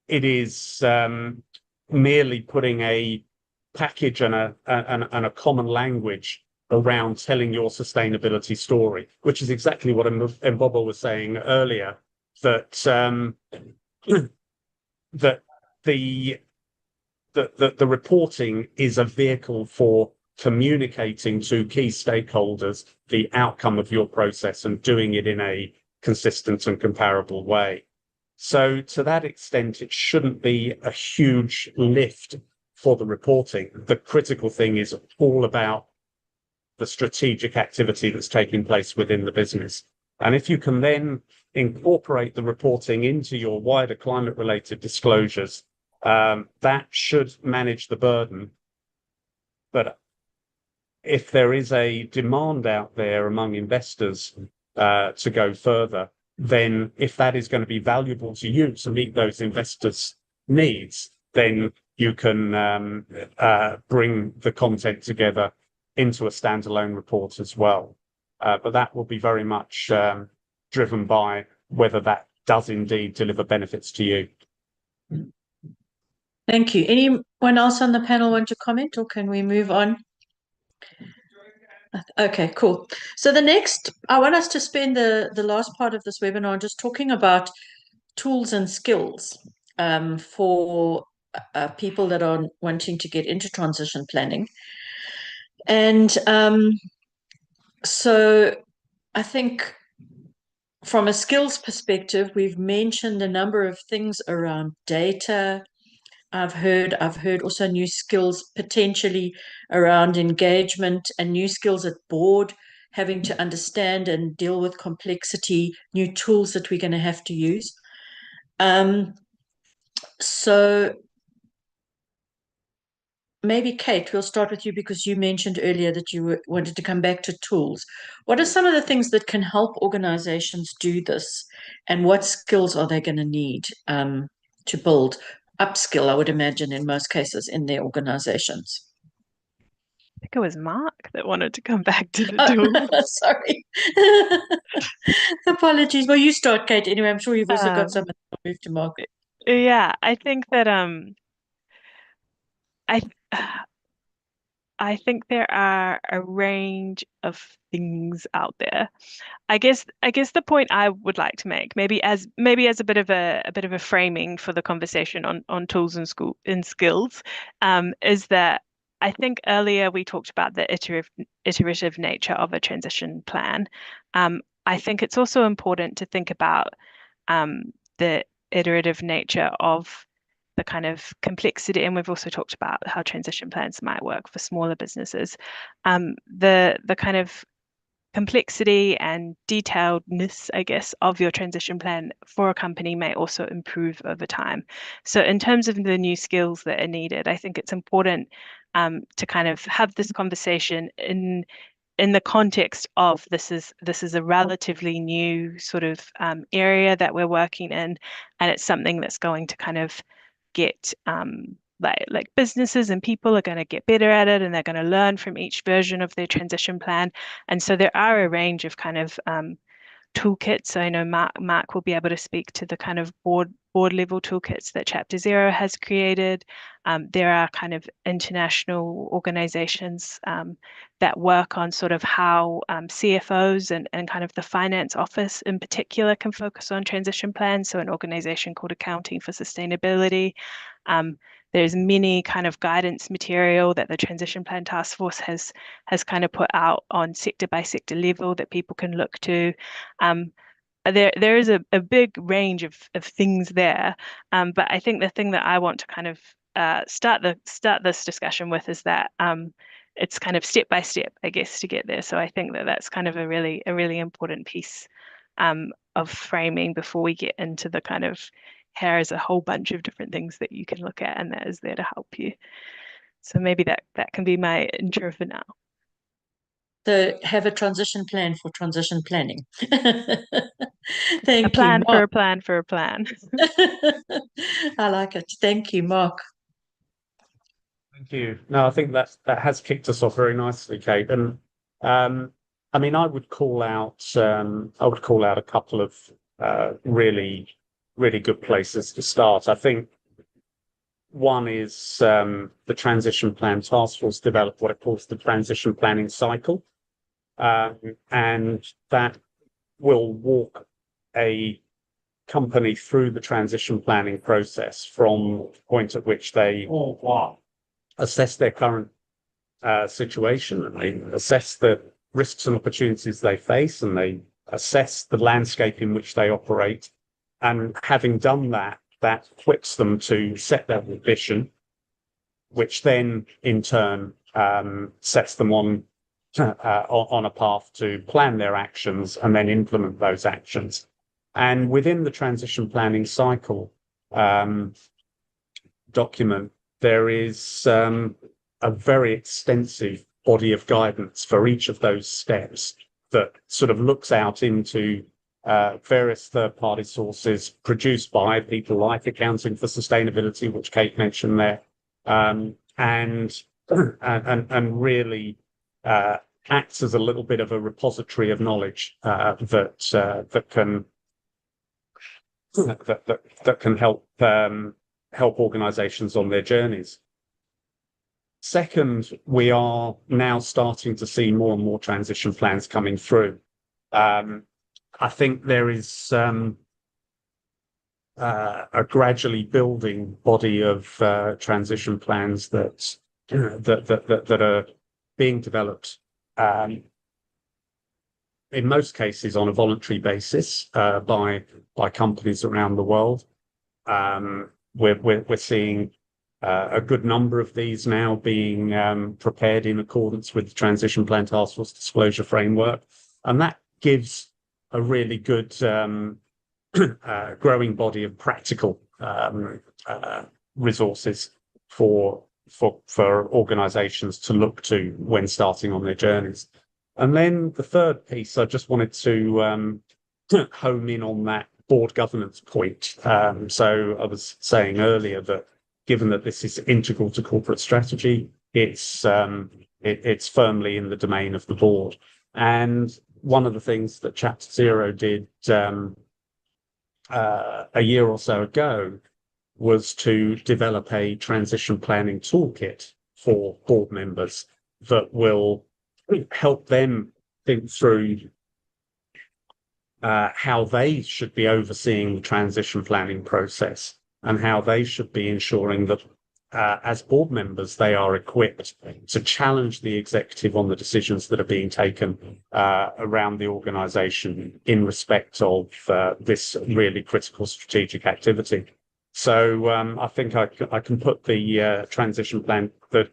it is merely putting a package and a common language around telling your sustainability story, which is exactly what Mbombo was saying earlier, that that the reporting is a vehicle for communicating to key stakeholders the outcome of your process and doing it in a consistent and comparable way. So to that extent, it shouldn't be a huge lift for the reporting. The critical thing is all about the strategic activity that's taking place within the business. And if you can then incorporate the reporting into your wider climate-related disclosures, that should manage the burden. But if there is a demand out there among investors to go further, then if that is going to be valuable to you to meet those investors' needs, then you can bring the content together into a standalone report as well. But that will be very much driven by whether that does indeed deliver benefits to you.
Thank you. Anyone else on the panel want to comment, or can we move on? Okay, cool. So the next, I want us to spend the last part of this webinar just talking about tools and skills for people that are wanting to get into transition planning. And so I think from a skills perspective, we've mentioned a number of things around data. I've heard also new skills potentially around engagement and new skills at board, having to understand and deal with complexity, new tools that we're going to have to use. So maybe Kate, we'll start with you because you mentioned earlier that you wanted to come back to tools. What are some of the things that can help organizations do this, and what skills are they going to need to build? Upskill, I would imagine, in most cases in their organizations.
I think it was Mark that wanted to come back to the tool.
Sorry. Apologies. Well, you start, Kate. Anyway, I'm sure you've also got something to move to Mark.
Yeah, I think that I think there are a range of things out there. I guess the point I would like to make, maybe as a bit of a framing for the conversation on tools and skills, is that I think earlier we talked about the iterative nature of a transition plan. I think it's also important to think about the iterative nature of the kind of complexity, and we've also talked about how transition plans might work for smaller businesses. The kind of complexity and detailedness, I guess, of your transition plan for a company may also improve over time. So in terms of the new skills that are needed, I think it's important to kind of have this conversation in the context of this is a relatively new sort of area that we're working in, and it's something that's going to kind of get like businesses and people are going to get better at it, and they're going to learn from each version of their transition plan. And so there are a range of kind of toolkits. So I know Mark will be able to speak to the kind of board level toolkits that Chapter Zero has created. There are kind of international organizations that work on sort of how CFOs and kind of the finance office in particular can focus on transition plans. So an organization called Accounting for Sustainability. There's many kind of guidance material that the Transition Plan Task Force has kind of put out on sector by sector level that people can look to. There is a big range of things there, but I think the thing that I want to kind of start this discussion with is that it's kind of step by step, I guess, to get there. So I think that that's kind of a really important piece of framing before we get into the kind of here is a whole bunch of different things that you can look at and that is there to help you. So maybe that can be my intro for now.
So have a transition plan for transition planning. Thank
a plan
you,
for
Mark.
a plan for a plan.
I like it. Thank you, Mark.
Thank you. No, I think that has kicked us off very nicely, Kate. And I mean, I would call out a couple of really good places to start. I think one is the Transition Plan Task Force developed what it calls the Transition Planning Cycle, and that will walk a company through the transition planning process from the point at which they assess their current situation, and they assess the risks and opportunities they face, and they assess the landscape in which they operate. And having done that, that equips them to set their ambition, which then in turn sets them on a path to plan their actions and then implement those actions. And within the transition planning cycle document, there is a very extensive body of guidance for each of those steps that sort of looks out into various third-party sources produced by people like Accounting for Sustainability, which Kate mentioned there, and really acts as a little bit of a repository of knowledge that can help organizations on their journeys. Second, we are now starting to see more and more transition plans coming through. I think there is a gradually building body of transition plans that are being developed in most cases on a voluntary basis by companies around the world. We're seeing a good number of these now being prepared in accordance with the Transition Plan Task Force disclosure framework, and that gives a really good growing body of practical resources for organizations to look to when starting on their journeys. And then the third piece, I just wanted to home in on that board governance point. So I was saying earlier that given that this is integral to corporate strategy, it's firmly in the domain of the board. And one of the things that Chapter Zero did a year or so ago was to develop a transition planning toolkit for board members that will help them think through how they should be overseeing the transition planning process and how they should be ensuring that as board members, they are equipped to challenge the executive on the decisions that are being taken around the organisation in respect of this really critical strategic activity. So I think I can put the transition plan, the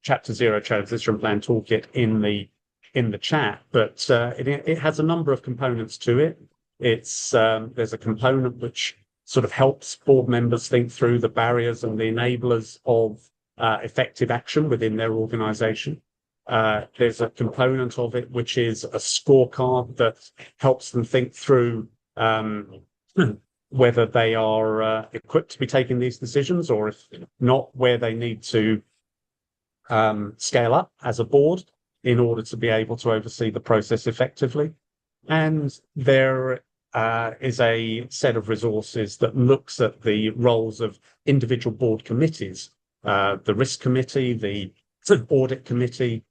Chapter Zero transition plan toolkit in the chat, but it has a number of components to it. It's there's a component which sort of helps board members think through the barriers and the enablers of effective action within their organisation. There's a component of it which is a scorecard that helps them think through whether they are equipped to be taking these decisions, or if not, where they need to scale up as a board in order to be able to oversee the process effectively. And there is a set of resources that looks at the roles of individual board committees, the risk committee, the audit committee,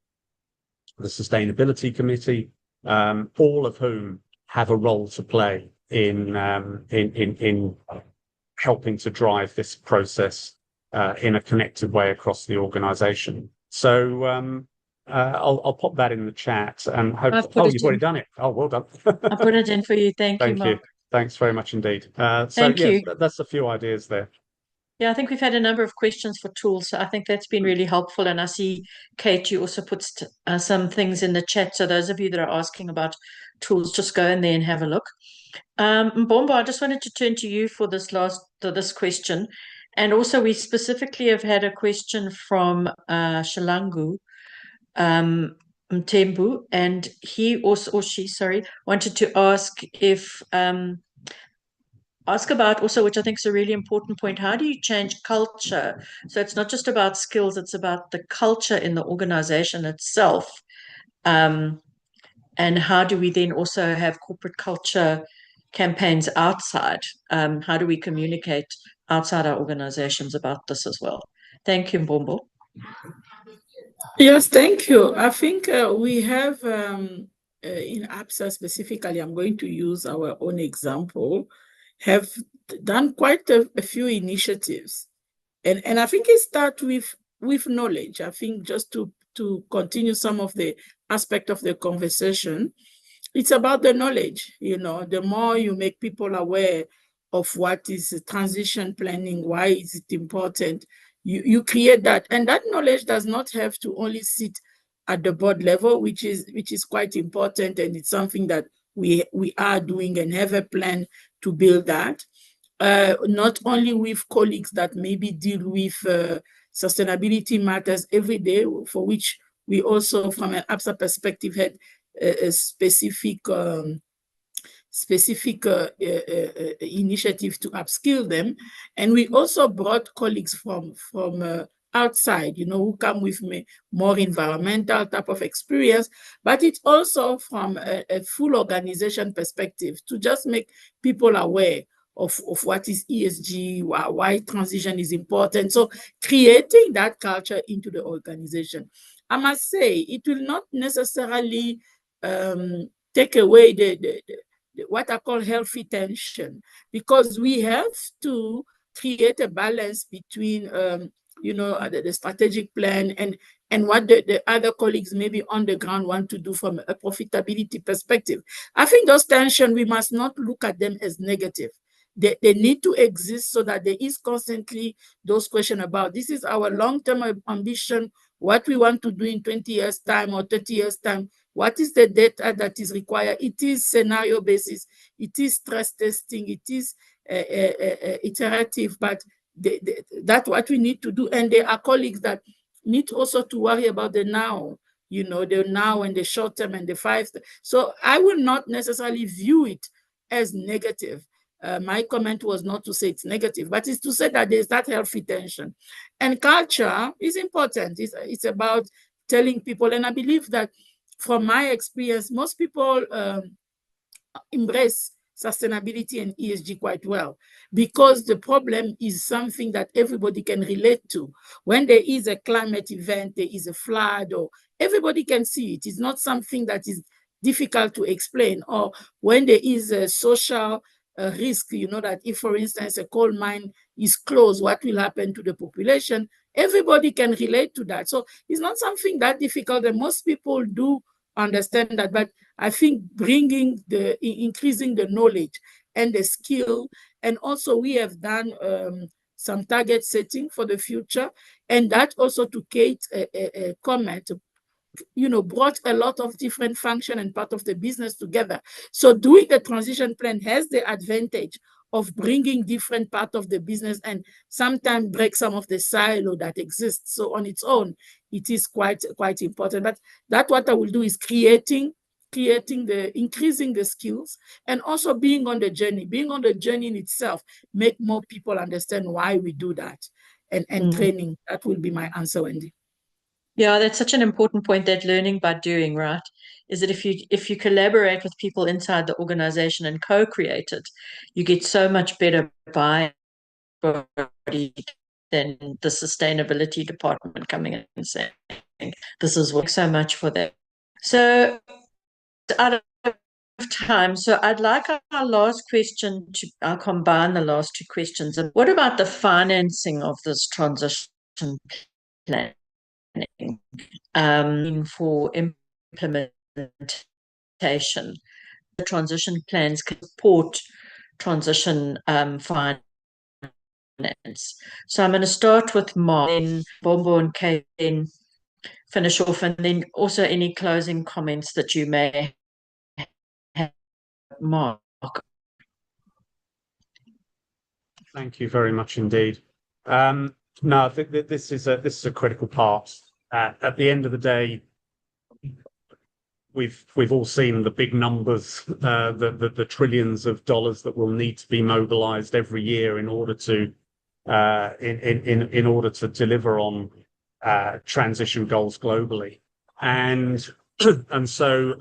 the sustainability committee, all of whom have a role to play in helping to drive this process in a connected way across the organization. So I'll pop that in the chat and hope. Oh, you've already done it. Oh, well done.
I'll put it in for you. Thank you, Mark.
Thanks very much indeed.
Thank you.
That's a few ideas there.
Yeah, I think we've had a number of questions for tools. So I think that's been really helpful. And I see, Kate, you also put some things in the chat. So those of you that are asking about tools, just go in there and have a look. Mbombo, I just wanted to turn to you for this question. And also we specifically have had a question from Shalangu Mtembu, and he also, or she, sorry, wanted to ask about also, which I think is a really important point, how do you change culture? So it's not just about skills, it's about the culture in the organization itself. And how do we then also have corporate culture campaigns outside? How do we communicate outside our organizations about this as well? Thank you, Mbombo.
Yes, thank you. I think we have in Absa specifically, I'm going to use our own example, have done quite a few initiatives. And I think it starts with knowledge. I think just to continue some of the aspect of the conversation, it's about the knowledge. The more you make people aware of what is transition planning, why is it important, you create that. And that knowledge does not have to only sit at the board level, which is quite important. And it's something that we are doing and have a plan to build that. Not only with colleagues that maybe deal with sustainability matters every day, for which we also, from an Absa perspective, had a specific initiative to upskill them. And we also brought colleagues from outside, who come with more environmental type of experience, but it's also from a full organization perspective to just make people aware of what is ESG, why transition is important. So creating that culture into the organization. I must say, it will not necessarily take away the what I call healthy tension, because we have to create a balance between the strategic plan and what the other colleagues maybe on the ground want to do from a profitability perspective. I think those tensions, we must not look at them as negative. They need to exist so that there is constantly those questions about, this is our long-term ambition, what we want to do in 20 years' time or 30 years' time. What is the data that is required? It is scenario basis, it is stress testing, it is iterative, but that's what we need to do. And there are colleagues that need also to worry about the now, the now and the short term and the 5. So I will not necessarily view it as negative. My comment was not to say it's negative, but it's to say that there's that healthy tension. And culture is important. It's about telling people, and I believe that from my experience, most people embrace sustainability and ESG quite well, because the problem is something that everybody can relate to. When there is a climate event, there is a flood, or everybody can see it. It's not something that is difficult to explain. Or when there is a social risk, that if, for instance, a coal mine is closed, what will happen to the population? Everybody can relate to that. So it's not something that difficult, and most people do understand that. But I think increasing the knowledge and the skill, and also we have done some target setting for the future, and that also, to Kate a comment, brought a lot of different function and part of the business together. So doing the transition plan has the advantage of bringing different part of the business and sometimes break some of the silo that exists. So on its own, it is quite important. But that's what I will do, is increasing the skills, and also being on the journey in itself, make more people understand why we do that, and training. That will be my answer, Wendy.
Yeah, that's such an important point, that learning by doing, right? Is that if you collaborate with people inside the organization and co-create it, you get so much better by body than the sustainability department coming in and saying, this is work so much for that. So out of time, so I'd like our last question I'll combine the last two questions. What about the financing of this transition planning for implementation? The transition plans can support transition finance. So I'm going to start with Mark, then Mbombo and Kate, then finish off, and then also any closing comments that you may have, Mark.
Thank you very much indeed. No, I think that this is a critical part. At the end of the day, we've all seen the big numbers, the trillions of dollars that will need to be mobilized every year in order to in order to deliver on transition goals globally, and so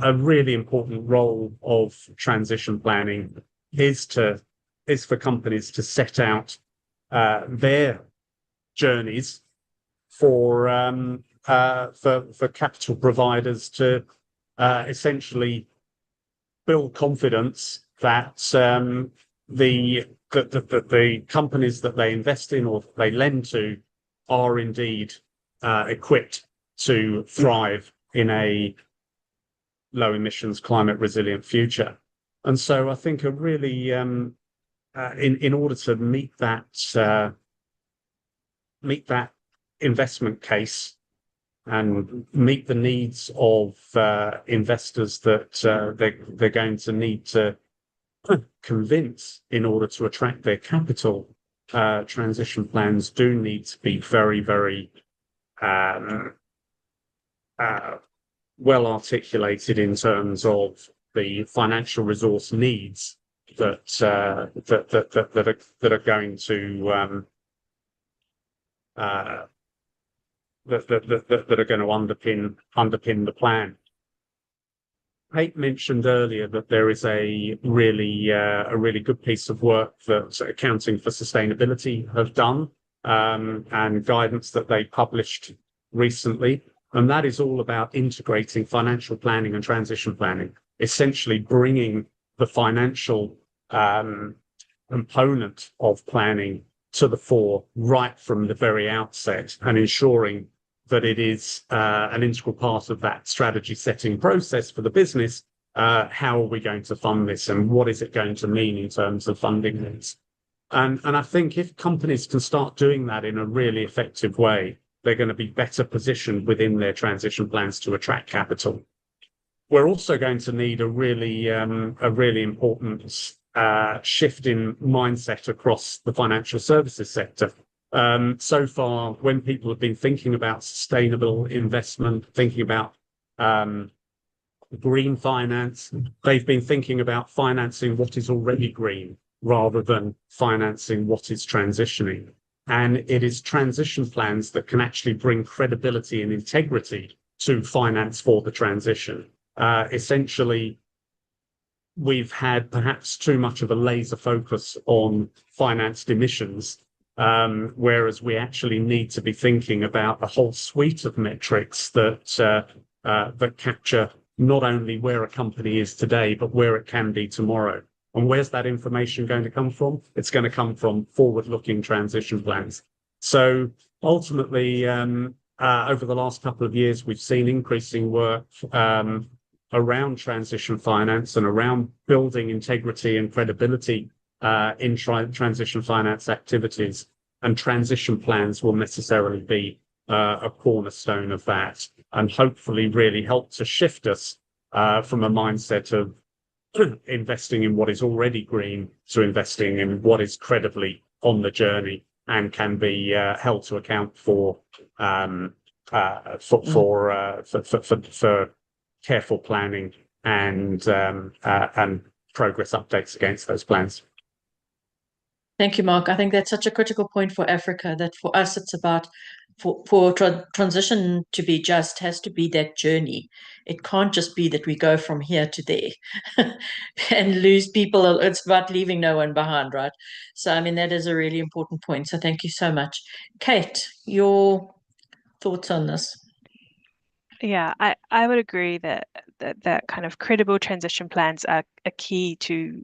a really important role of transition planning is for companies to set out their journeys for capital providers to essentially build confidence that the companies that they invest in or they lend to are indeed equipped to thrive in a low emissions, climate resilient future. And so I think a really in order to meet that investment case and meet the needs of investors that they're going to need to convince in order to attract their capital, transition plans do need to be very, very well articulated in terms of the financial resource needs that are going to that are going to underpin the plan. Kate mentioned earlier that there is a really good piece of work that Accounting for Sustainability have done, and guidance that they published recently, and that is all about integrating financial planning and transition planning, essentially bringing the financial component of planning to the fore right from the very outset, and ensuring that it is an integral part of that strategy setting process for the business. How are we going to fund this, and what is it going to mean in terms of funding this? And I think if companies can start doing that in a really effective way, they're going to be better positioned within their transition plans to attract capital. We're also going to need a really important shift in mindset across the financial services sector. So far, when people have been thinking about sustainable investment, thinking about green finance, they've been thinking about financing what is already green rather than financing what is transitioning. And it is transition plans that can actually bring credibility and integrity to finance for the transition. Essentially, we've had perhaps too much of a laser focus on financed emissions, whereas we actually need to be thinking about a whole suite of metrics that capture not only where a company is today, but where it can be tomorrow. And where's that information going to come from? It's going to come from forward-looking transition plans. So ultimately, over the last couple of years, we've seen increasing work around transition finance and around building integrity and credibility in transition finance activities, and transition plans will necessarily be a cornerstone of that, and hopefully really help to shift us from a mindset of investing in what is already green to investing in what is credibly on the journey and can be held to account for careful planning and progress updates against those plans.
Thank you, Mark. I think that's such a critical point for Africa, that for us, it's about for transition to be just has to be that journey. It can't just be that we go from here to there and lose people. It's about leaving no one behind, right? So, I mean, that is a really important point. So thank you so much. Kate, your thoughts on this?
Yeah, I would agree that kind of credible transition plans are a key to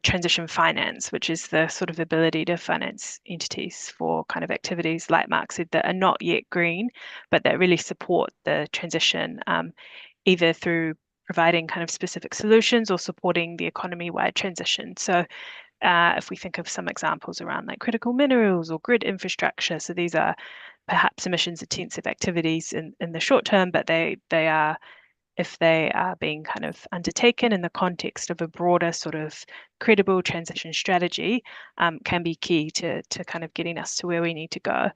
transition finance, which is the sort of ability to finance entities for kind of activities, like Mark said, that are not yet green, but that really support the transition, either through providing kind of specific solutions or supporting the economy-wide transition. So if we think of some examples around like critical minerals or grid infrastructure, so these are perhaps emissions intensive activities in the short term, but they are, if they are being kind of undertaken in the context of a broader sort of credible transition strategy, can be key to kind of getting us to where we need to go.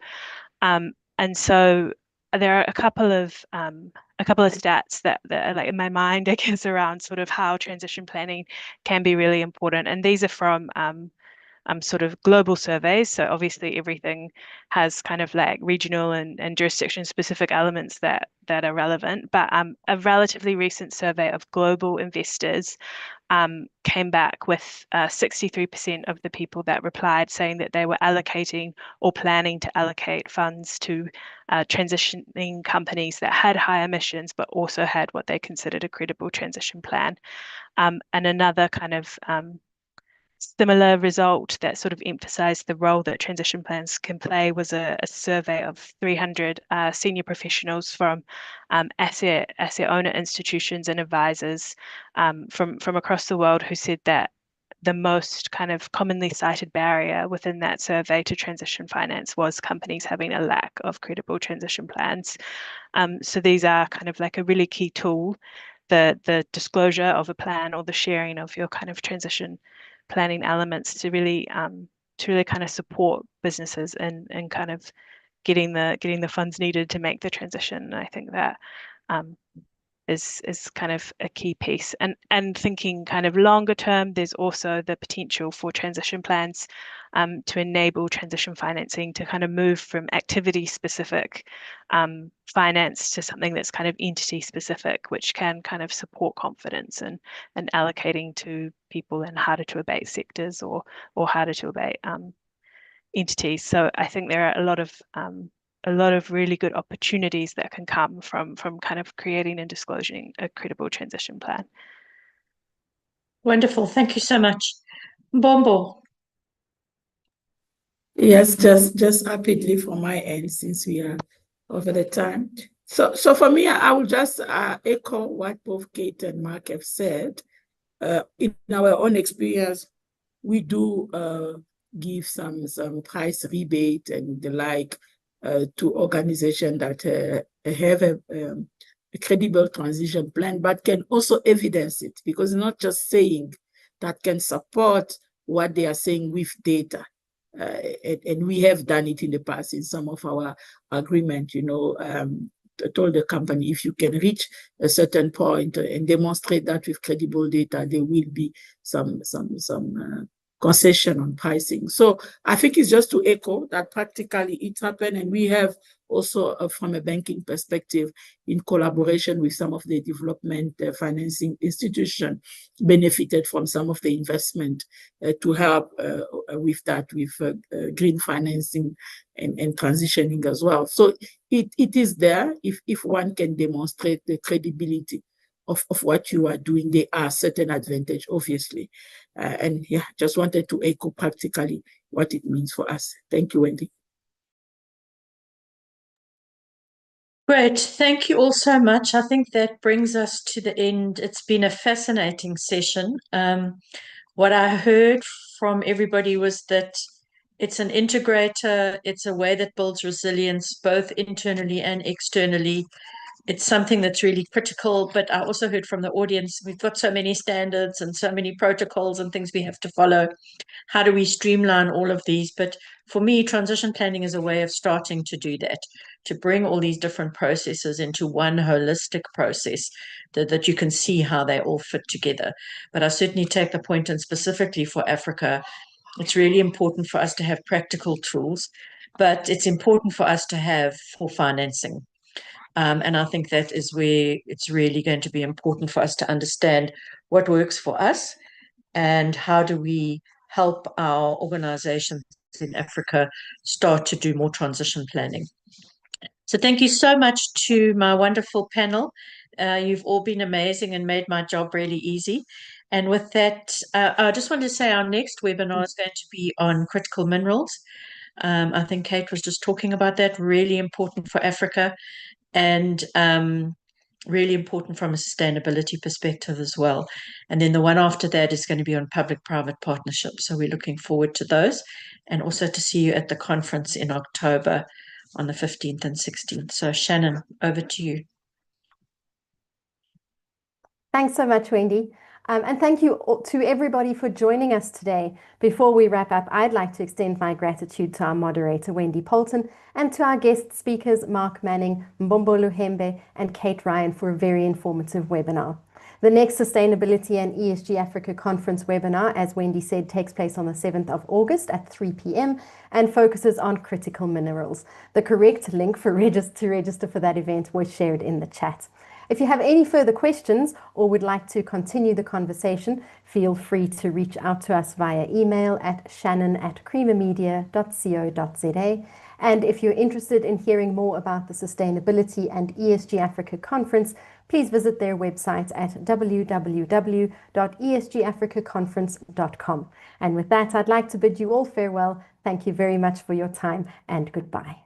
And so there are a couple of stats that are like in my mind, I guess, around sort of how transition planning can be really important. And these are from sort of global surveys. So obviously everything has kind of like regional and jurisdiction specific elements that are relevant. But a relatively recent survey of global investors came back with 63% of the people that replied saying that they were allocating or planning to allocate funds to transitioning companies that had high emissions, but also had what they considered a credible transition plan. And another kind of similar result that sort of emphasized the role that transition plans can play was a survey of 300 senior professionals from asset owner institutions and advisors from across the world, who said that the most kind of commonly cited barrier within that survey to transition finance was companies having a lack of credible transition plans. So these are kind of like a really key tool, the disclosure of a plan or the sharing of your kind of transition planning elements to really kind of support businesses and kind of getting the funds needed to make the transition. And I think that is kind of a key piece. And thinking kind of longer term, there's also the potential for transition plans to enable transition financing to kind of move from activity specific finance to something that's kind of entity specific, which can kind of support confidence and allocating to people in harder to abate sectors or harder to abate entities. So I think there are a lot of really good opportunities that can come from kind of creating and disclosing a credible transition plan.
Wonderful. Thank you so much. Mbombo.
Yes, just rapidly from my end, since we are over the time. So for me, I will just echo what both Kate and Mark have said. In our own experience, we do give some price rebate and the like to organizations that have a credible transition plan, but can also evidence it, because not just saying that, can support what they are saying with data. And we have done it in the past in some of our agreement, told the company, if you can reach a certain point and demonstrate that with credible data, there will be some concession on pricing. So I think it's just to echo that practically it happened, and we have also from a banking perspective, in collaboration with some of the development financing institutions, benefited from some of the investment to help with that, with green financing and transitioning as well. So it is there. If one can demonstrate the credibility of what you are doing, there are certain advantage, obviously. And yeah, just wanted to echo practically what it means for us. Thank you, Wendy.
Great. Thank you all so much. I think that brings us to the end. It's been a fascinating session. What I heard from everybody was that it's an integrator. It's a way that builds resilience, both internally and externally. It's something that's really critical, but I also heard from the audience, we've got so many standards and so many protocols and things we have to follow. How do we streamline all of these? But for me, transition planning is a way of starting to do that, to bring all these different processes into one holistic process that you can see how they all fit together. But I certainly take the point, and specifically for Africa, it's really important for us to have practical tools but it's important for us to have for financing. And I think that is where it's really going to be important for us to understand what works for us and how do we help our organizations in Africa start to do more transition planning. So thank you so much to my wonderful panel. You've all been amazing and made my job really easy. And with that, I just wanted to say our next webinar is going to be on critical minerals. I think Kate was just talking about that, really important for Africa and really important from a sustainability perspective as well. And then the one after that is going to be on public-private partnerships. So we're looking forward to those and also to see you at the conference in October on the 15th and 16th. So Shannon, over to you.
Thanks so much, Wendy. And thank you to everybody for joining us today. Before we wrap up, I'd like to extend my gratitude to our moderator, Wendy Poulton, and to our guest speakers, Mark Manning, Mbombo Luhembe, and Kate Ryan for a very informative webinar. The next Sustainability and ESG Africa Conference webinar, as Wendy said, takes place on the 7th of August at 3 p.m. and focuses on critical minerals. The correct link to register for that event was shared in the chat. If you have any further questions or would like to continue the conversation, feel free to reach out to us via email at shannon@creamermedia.co.za. And if you're interested in hearing more about the Sustainability and ESG Africa Conference, please visit their website at www.esgafricaconference.com. And with that, I'd like to bid you all farewell. Thank you very much for your time and goodbye.